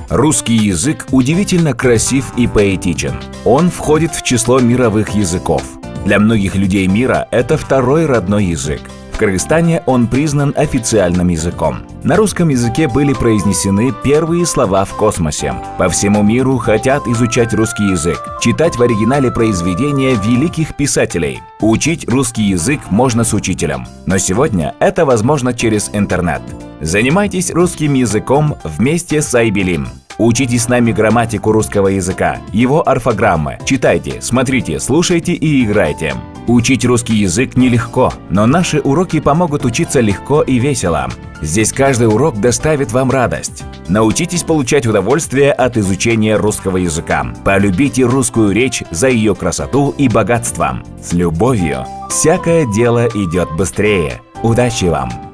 Русский язык удивительно красив и поэтичен. Он входит в число мировых языков. Для многих людей мира это второй родной язык. В Кыргызстане он признан официальным языком. На русском языке были произнесены первые слова в космосе. По всему миру хотят изучать русский язык, читать в оригинале произведения великих писателей. Учить русский язык можно с учителем, но сегодня это возможно через интернет. Занимайтесь русским языком вместе с Айбелим. Учите с нами грамматику русского языка, его орфограммы. Читайте, смотрите, слушайте и играйте. Учить русский язык нелегко, но наши уроки помогут учиться легко и весело. Здесь каждый урок доставит вам радость. Научитесь получать удовольствие от изучения русского языка. Полюбите русскую речь за ее красоту и богатство. С любовью. Всякое дело идет быстрее. Удачи вам!